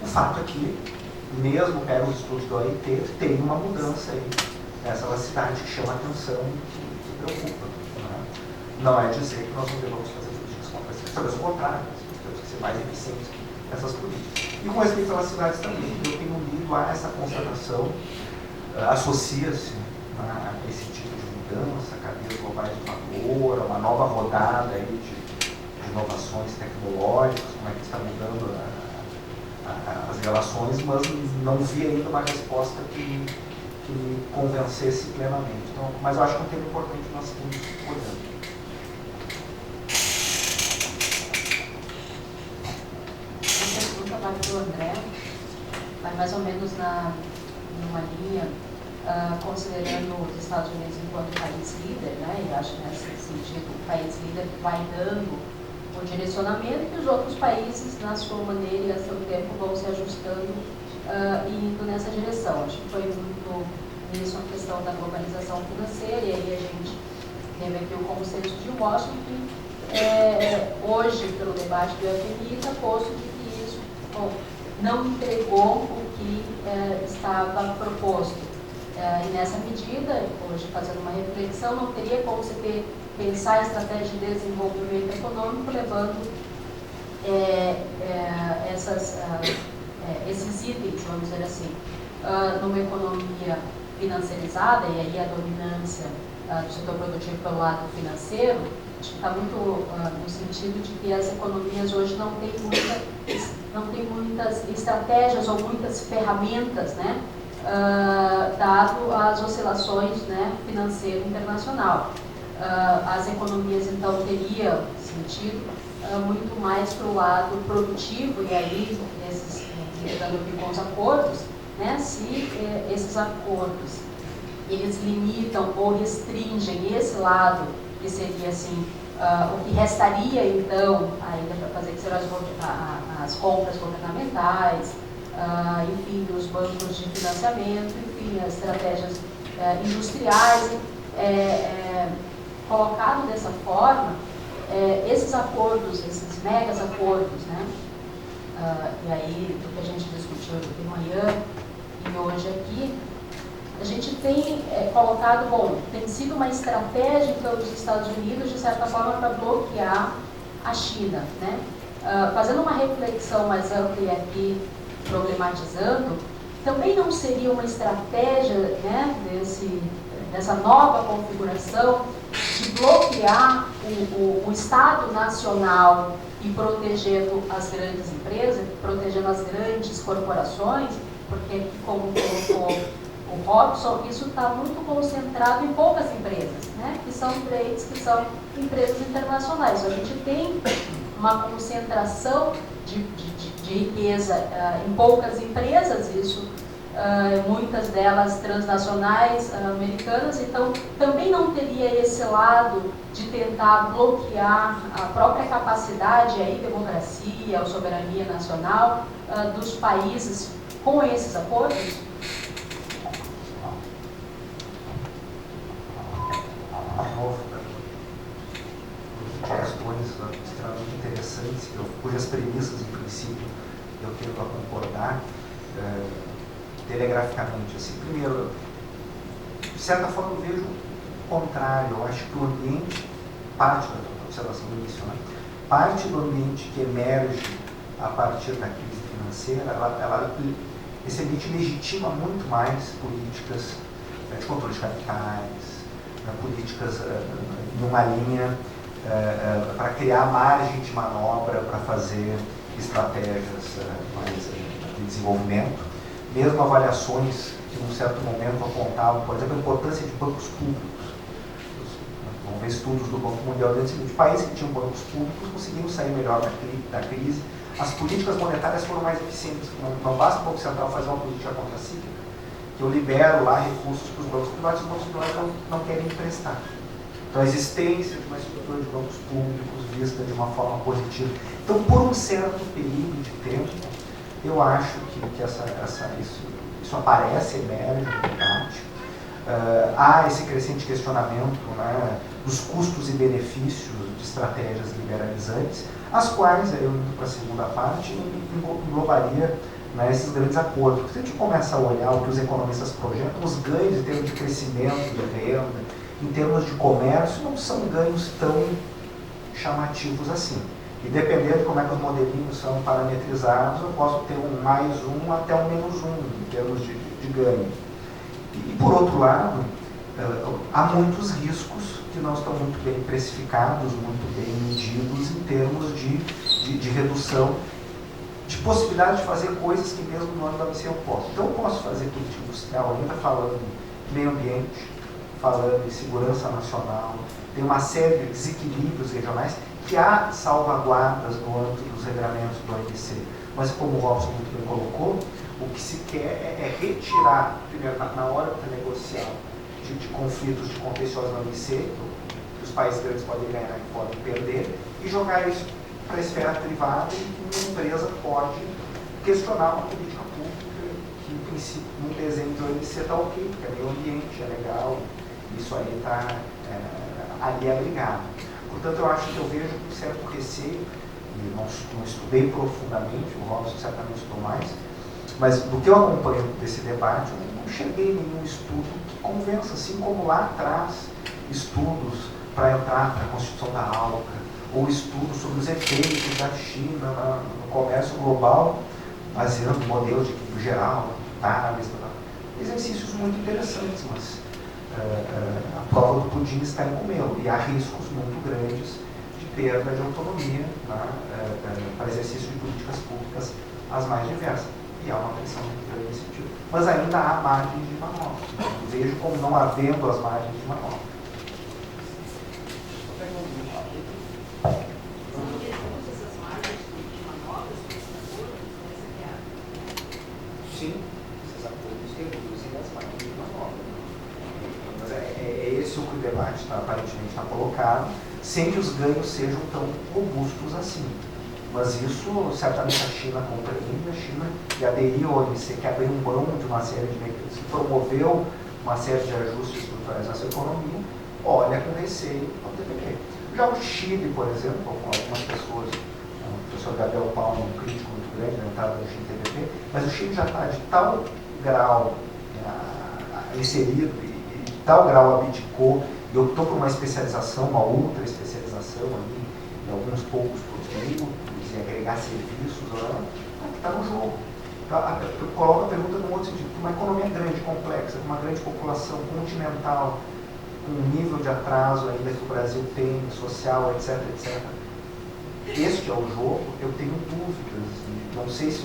O fato é que, mesmo pega os estudos do OIT, tem uma mudança aí nessa elasticidade que chama atenção e que preocupa. Né? Não é dizer que nós não devemos fazer políticas contra isso, talvez o contrário, nós temos que ser mais eficientes nessas políticas. E com respeito às cidades também, eu tenho lido a essa constatação, associa-se a esse tipo de mudança, cadeias globais de valor, a uma nova rodada aí de inovações tecnológicas, como é que está mudando as relações, mas não vi ainda uma resposta que me convencesse plenamente. Então, mas eu acho que é um tema importante nós temos olhando. Vai para o André, vai mais ou menos numa linha, considerando os Estados Unidos enquanto país líder, né, e acho que nesse sentido o país líder vai dando o direcionamento e os outros países, na sua maneira e a seu tempo, vão se ajustando e indo nessa direção. Acho que foi muito nisso a questão da globalização financeira, e aí a gente teve aqui o consenso de Washington, hoje, pelo debate do FMI, está posto de não entregou o que estava proposto. E nessa medida, hoje fazendo uma reflexão, não teria como você pensar a estratégia de desenvolvimento econômico levando esses itens, vamos dizer assim, numa economia financiarizada, e aí a dominância do setor produtivo pelo lado financeiro. Acho que está muito no sentido de que as economias hoje não têm muitas estratégias ou muitas ferramentas, né, dado as oscilações, né, financeiro internacional. As economias, então, teriam sentido muito mais para o lado produtivo, e aí, ligando aqui com os acordos, né, se esses acordos eles limitam ou restringem esse lado, que seria assim, o que restaria então ainda para fazer, que serão as compras governamentais, enfim, os bancos de financiamento, enfim, as estratégias industriais. Colocado dessa forma, esses acordos, esses megas acordos, né, e aí do que a gente discutiu de manhã e hoje aqui, a gente tem colocado, tem sido uma estratégia então, dos Estados Unidos, de certa forma, para bloquear a China, né? Fazendo uma reflexão mais ampla e aqui problematizando, também não seria uma estratégia, né, dessa nova configuração de bloquear o Estado Nacional e protegendo as grandes empresas, protegendo as grandes corporações, porque, como colocou o Robson, isso está muito concentrado em poucas empresas, né? Que são trades, que são empresas internacionais. A gente tem uma concentração de riqueza em poucas empresas, isso, muitas delas transnacionais, americanas, então também não teria esse lado de tentar bloquear a própria capacidade, a democracia, a soberania nacional dos países com esses acordos? Questões extremamente interessantes, cujas premissas, em princípio, eu tento a concordar telegraficamente. Assim, primeiro, de certa forma, eu vejo o contrário. Eu acho que o ambiente, parte da observação do início, né? Parte do ambiente que emerge a partir da crise financeira, esse ambiente legitima muito mais políticas de controle de capitais, políticas numa linha para criar margem de manobra para fazer estratégias mais de desenvolvimento. Mesmo avaliações que, num certo momento, apontavam, por exemplo, a importância de bancos públicos. Vamos ver estudos do Banco Mundial dizendo o seguinte: países que tinham bancos públicos conseguiram sair melhor da crise. As políticas monetárias foram mais eficientes. Não basta o Banco Central fazer uma política contracíclica, que eu libero lá recursos para os bancos privados, e os bancos privados não querem emprestar. Então, a existência de uma estrutura de bancos públicos vista de uma forma positiva. Então, por um certo período de tempo, eu acho que isso aparece, emerge no debate. Há esse crescente questionamento, né, dos custos e benefícios de estratégias liberalizantes, as quais, eu indo para a segunda parte, englobaria né, esses grandes acordos. Porque se a gente começa a olhar o que os economistas projetam, os ganhos em termos de crescimento, de renda, em termos de comércio, não são ganhos tão chamativos assim. E dependendo de como é que os modelinhos são parametrizados, eu posso ter um mais um até um menos um em termos de ganho. E por outro lado, há muitos riscos que não estão muito bem precificados, muito bem medidos em termos de redução, de possibilidade de fazer coisas que mesmo no âmbito da OMC eu posso. Então eu posso fazer política industrial, ainda falando em meio ambiente, falando em segurança nacional, tem uma série de desequilíbrios regionais que há salvaguardas no âmbito dos regramentos do OMC. Mas como o Robson muito bem colocou, o que se quer é retirar, primeiro, na hora de negociar, de conflitos de contenciosos na OMC, que os países grandes podem ganhar e podem perder, e jogar isso para a esfera privada e uma empresa pode questionar uma política pública que, em princípio, num desenho de OMC está ok, porque é meio ambiente, é legal, isso aí está ali abrigado. Portanto, eu acho que eu vejo com certo receio, e não estudei profundamente, o Robson certamente estudou mais, mas do que eu acompanho desse debate, eu não cheguei nenhum estudo que convença, assim como lá atrás, estudos para entrar na Constituição da ALCA, ou estudos sobre os efeitos da China no comércio global, baseando modelos de equilíbrio geral, táveis, exercícios muito interessantes, mas a prova do pudim está em comê-lo, e há riscos muito grandes de perda de autonomia, né, para exercício de políticas públicas as mais diversas. E há uma pressão muito grande nesse sentido. Mas ainda há margens de manobra. Vejo como não havendo as margens de manobra. Sim, esses acordos reduzem as margens de manobra. Mas é esse o que o debate aparentemente está colocado, sem que os ganhos sejam tão robustos assim. Mas isso, certamente a China compreende, a China que aderiu ao OMC, que abriu mão de uma série de mecanismos, que promoveu uma série de ajustes estruturais na sua economia, olha com receio ao TPP. Já o Chile, por exemplo, com algumas pessoas, o professor Gabriel Paulo, um crítico muito grande da entrada do Chile no TPP, mas o Chile já está de tal grau inserido e de tal grau abdicou e optou por uma especialização, uma ultra especialização ali, em alguns poucos produtos, e agregar serviços, que está no jogo. Eu coloco a pergunta num outro sentido. Uma economia grande, complexa, com uma grande população continental, com um nível de atraso ainda que o Brasil tem, social, etc, etc. Este é o jogo, eu tenho dúvidas. Não sei se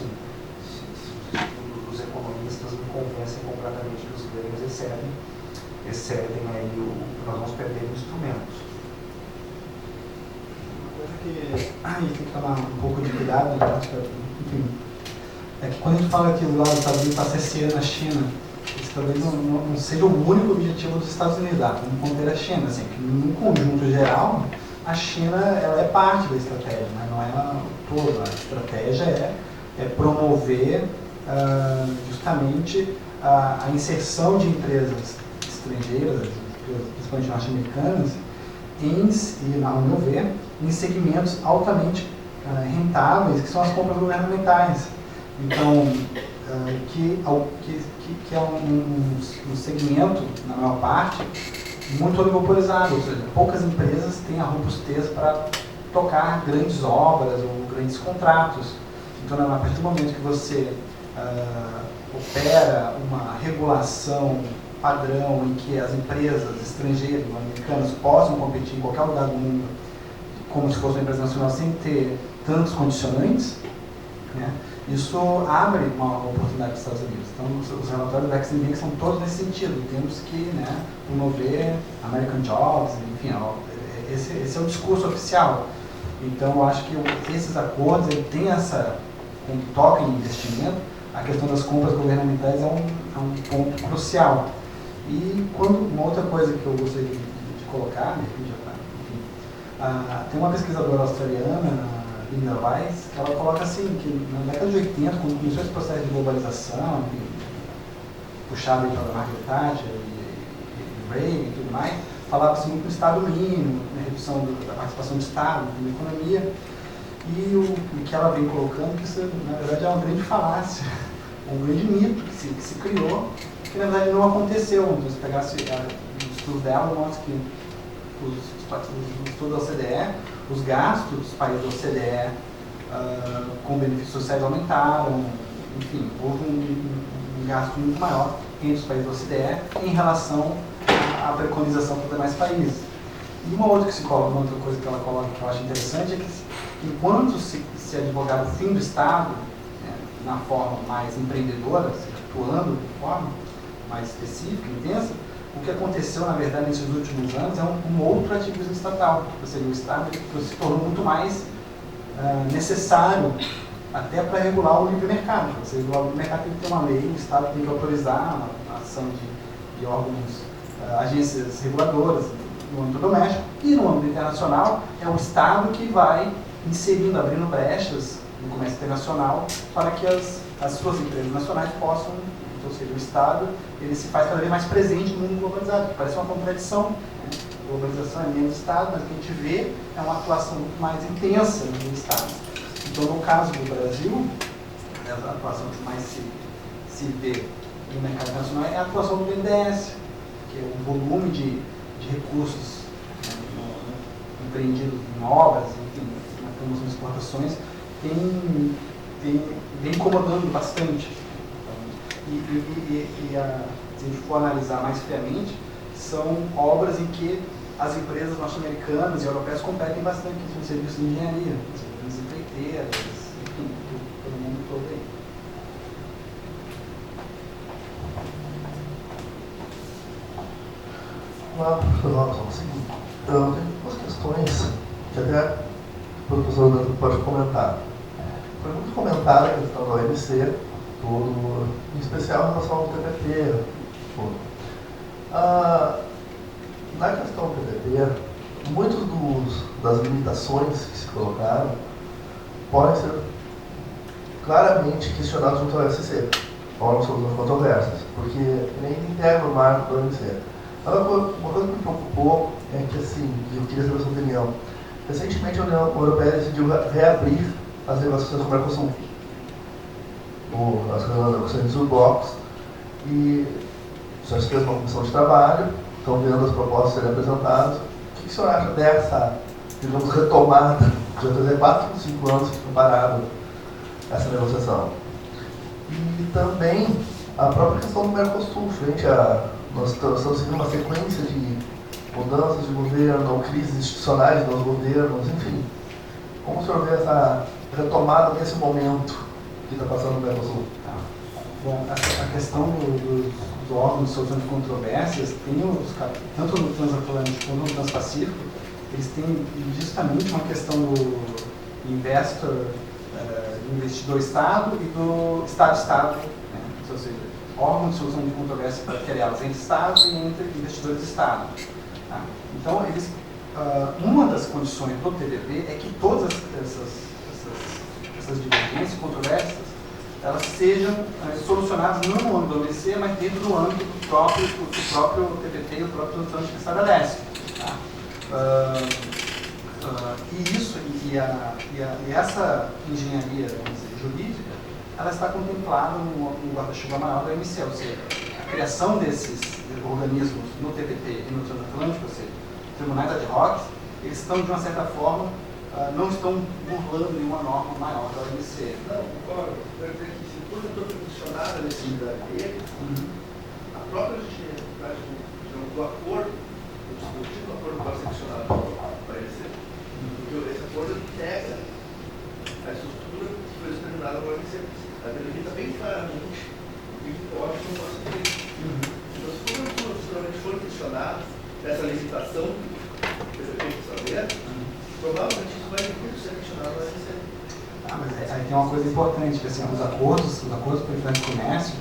os economistas me convencem completamente que os ganhos excedem aí nós vamos perder instrumentos. Que a gente tem que tomar um pouco de cuidado, enfim, é que quando a gente fala que o lado dos Estados Unidos está cerceando a China, isso talvez não seja o único objetivo dos Estados Unidos, vamos conter a China, assim, que no conjunto geral, a China ela é parte da estratégia, mas não é toda. A estratégia é promover justamente a inserção de empresas estrangeiras, principalmente norte-americanas, e, ao meu ver, em segmentos altamente rentáveis, que são as compras governamentais. Então, que é um segmento, na maior parte, muito oligopolizado, ou seja, poucas empresas têm a robustez para tocar grandes obras ou grandes contratos. Então, a partir do momento que você opera uma regulação padrão em que as empresas estrangeiras, americanas, possam competir em qualquer lugar do mundo como se fosse uma empresa nacional sem ter tantos condicionantes, né, isso abre uma oportunidade para os Estados Unidos. Então, os relatórios da Exim Bank são todos nesse sentido. Temos que promover American Jobs, enfim, esse é o discurso oficial. Então, eu acho que esses acordos têm quando toca em investimento, a questão das compras governamentais é um ponto crucial. E uma outra coisa que eu gostaria de colocar, enfim, tem uma pesquisadora australiana, Linda Weiss, que ela coloca assim, que na década de 80, quando começou esse processo de globalização, puxado pela Margaret Thatcher e Reagan e tudo mais, falava-se muito do Estado mínimo, na redução da participação do Estado na economia, E o que ela vem colocando, que isso na verdade é uma grande falácia, um grande mito que se criou, que na verdade não aconteceu. Então, se pegasse o estudo dela, mostra que os estudos da OCDE, os gastos dos países da OCDE com benefícios sociais aumentaram, enfim, houve um gasto muito maior entre os países da OCDE em relação à preconização para os demais países. E uma outra coisa que ela coloca que eu acho interessante é que enquanto se advogava o fim do Estado, né, na forma mais empreendedora, atuando de forma mais específica, intensa, o que aconteceu, na verdade, nesses últimos anos é um outro ativismo estatal. Ou seja, o Estado se tornou muito mais necessário até para regular o livre mercado. Para você regular o livre mercado tem que ter uma lei, o Estado tem que autorizar a ação de órgãos, agências reguladoras no âmbito doméstico, e no âmbito internacional é o Estado que vai inserindo, abrindo brechas no comércio internacional para que as suas empresas nacionais possam, ou seja, o Estado ele se faz cada vez mais presente no mundo globalizado, que parece uma contradição, né? A globalização é menos Estado, mas o que a gente vê é uma atuação muito mais intensa no Estado. Então, no caso do Brasil, a atuação que mais se vê no mercado internacional é a atuação do BNDES, que é o volume de recursos, né, empreendidos em obras, enfim, na promoção de exportações, vem incomodando bastante. Se a gente for analisar mais friamente, são obras em que as empresas norte-americanas e europeias competem bastante com os serviços de engenharia, as empreiteiras, enfim, todo mundo todo aí. Olá, professor Robson. É o seguinte, eu tenho duas questões que até o professor Dantas pode comentar. Foi muito comentada a questão da OMC, em especial em relação ao TPP. Na questão do TPP, muitas das limitações que se colocaram podem ser claramente questionadas junto ao SCC, órgão de solução de controvérsias, porque ele integra o marco da OMC. Uma coisa que me preocupou é que, assim, eu queria saber a sua opinião. Recentemente, a União Europeia decidiu reabrir as negociações com o Mercosul, as negociações dos blocos, e já se fez uma comissão de trabalho, estão vendo as propostas serem apresentadas. O que o senhor acha dessa, digamos, retomada? Já fazia 4 ou 5 anos que foi parado essa negociação. E também a própria questão do Mercosul, frente a nós estamos seguindo uma sequência de mudanças de governo, ou crises institucionais nos governos, enfim. Como o senhor vê essa retomada nesse momento que está passando no Mercosul? Bom, a questão dos órgãos de solução de controvérsias, tanto no transatlântico quanto no transpacífico, eles têm justamente uma questão do investidor Estado e do Estado-Estado, né? Ou seja, órgãos de solução de controvérsias criados entre Estados e entre investidores de Estado. Tá? Então, uma das condições do TPP é que todas essas divergências e controvérsias elas sejam solucionadas não no âmbito do OMC, mas dentro do âmbito do próprio TPP e o próprio Transatlântico que estabelece. Tá? E essa engenharia, vamos dizer, jurídica, ela está contemplada no guarda-chuva maior da OMC, ou seja, a criação desses organismos no TPP e no Transatlântico, ou seja, tribunais ad hoc, eles estão, de uma certa forma, não estão burlando nenhuma norma maior da OMC. Não, concordo. Quero dizer que se for setor condicionado nesse dele, a própria legitimidade do acordo, do tipo de acordo pode ser questionado para ele ser, porque esse acordo integra a estrutura que foi determinada na OMC. A delimita bem claramente o que pode e não pode ser feito. Então, se for questionado essa limitação que você tem que saber, provavelmente isso vai muito ser questionado na OMC. Mas aí tem uma coisa importante, que assim, os acordos para o de comércio,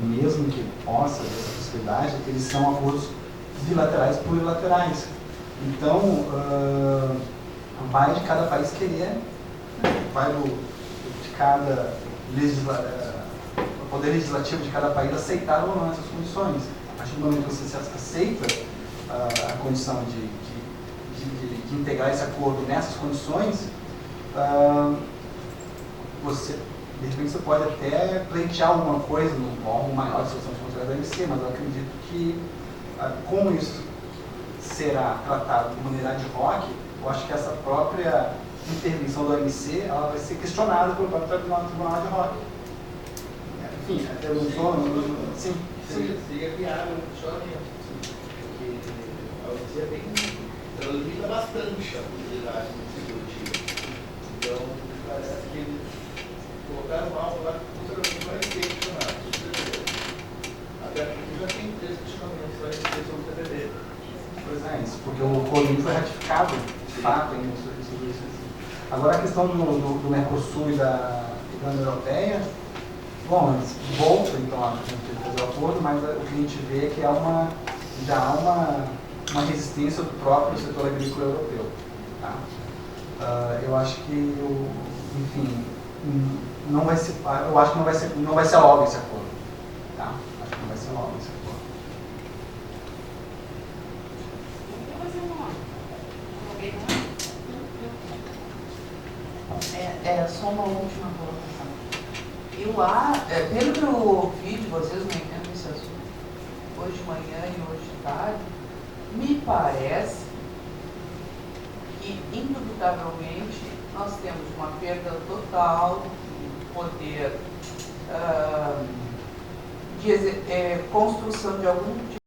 mesmo que possa haver essa possibilidade, eles são acordos bilaterais plurilaterais. Então, vai de cada país querer, vai de cada poder legislativo de cada país aceitar ou não essas condições. A partir do momento que você aceita a condição de integrar esse acordo nessas condições, de repente você pode até pleitear alguma coisa no órgão maior de solução de contratos da MC, mas eu acredito que, como isso será tratado de maneira ad hoc, eu acho que essa própria intervenção do MC ela vai ser questionada pelo próprio tribunal ad hoc. Enfim, eu não sou... Sim. Seria viável o funcionamento, porque a ONC ela limita bastante a possibilidade do executivo. Então, parece que eles colocaram algo lá que futuramente vai ser questionado. Até porque já tem 3 questionamentos lá em questão do TPD. Pois é, isso, porque o Código foi ratificado, de fato, em isso. Agora a questão do Mercosul e da União Europeia, bom, volta então a fazer o acordo, mas o que a gente vê é que já há uma resistência do próprio setor agrícola europeu. Tá? Eu acho que, enfim, não vai ser, eu acho que não vai ser logo esse acordo. Tá? Acho que não vai ser logo esse acordo. Só uma última colocação. Pelo que eu ouvi de vocês, não entendo esse assunto, hoje de manhã e hoje de tarde, me parece que, indubitavelmente, nós temos uma perda total de poder de construção de algum tipo